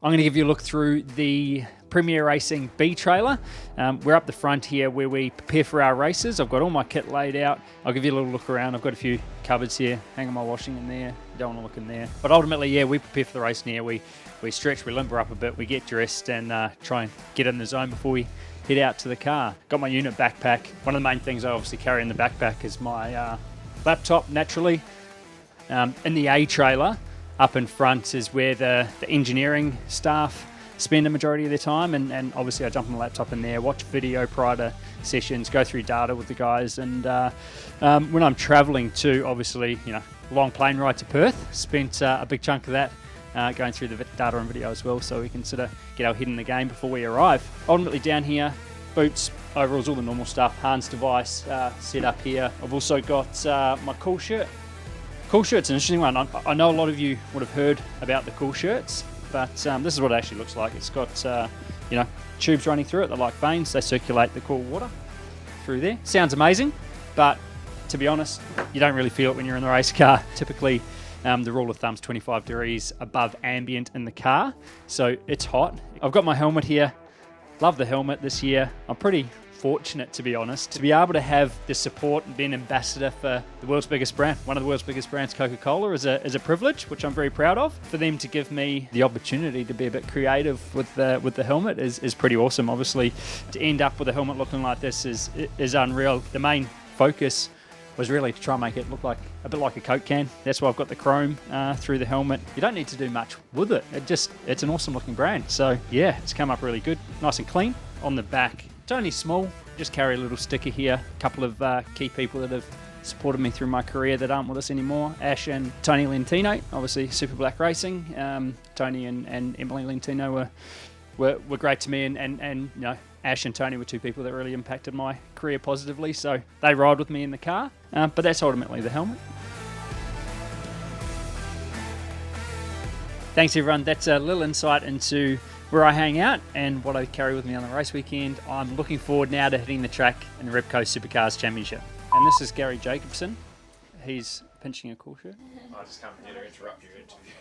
I'm going to give you a look through the Premiair Racing B trailer. We're up the front here where we prepare for our races. I've got all my kit laid out. I'll give you a little look around. I've got a few cupboards here, hanging my washing in there. Don't want to look in there. But ultimately, yeah, we prepare for the race here. We stretch, we limber up a bit, we get dressed and try and get in the zone before we head out to the car. Got my unit backpack. One of the main things I obviously carry in the backpack is my laptop, naturally. In the A trailer, up in front is where the engineering staff spend a majority of their time, and obviously I jump on the laptop in there, watch video prior to sessions, go through data with the guys, and when I'm travelling to, obviously, long plane ride to Perth, spent a big chunk of that going through the data and video as well, so we can sort of get our head in the game before we arrive. Ultimately down here, boots, overalls, all the normal stuff, Hans device set up here. I've also got my cool shirt. Cool shirt's an interesting one. I know a lot of you would have heard about the cool shirts, but this is what it actually looks like. It's got tubes running through it. They're like veins. They circulate the cool water through there. Sounds amazing, but to be honest, you don't really feel it when you're in the race car. Typically, the rule of thumb's 25 degrees above ambient in the car, so it's hot. I've got my helmet here. Love the helmet this year. I'm pretty fortunate, to be honest, to be able to have the support and be an ambassador for the world's biggest brand. One of the world's biggest brands, Coca-Cola, is a privilege, which I'm very proud of. For them to give me the opportunity to be a bit creative with the helmet is pretty awesome. Obviously, to end up with a helmet looking like this is unreal. The main focus was really to try and make it look like a bit like a Coke can. That's why I've got the chrome through the helmet. You don't need to do much with it. It's an awesome looking brand. So yeah, it's come up really good. Nice and clean. On the back, it's only small. Just carry a little sticker here. A couple of key people that have supported me through my career that aren't with us anymore. Ash and Tony Lentino, obviously Super Black Racing. Tony and Emily Lentino were great to me, and Ash and Tony were two people that really impacted my career positively, so they ride with me in the car, but that's ultimately the helmet. Thanks everyone, that's a little insight into where I hang out and what I carry with me on the race weekend. I'm looking forward now to hitting the track in the Repco Supercars Championship. And this is Gary Jacobson. He's pinching a cool shirt. I just come here to interrupt your interview.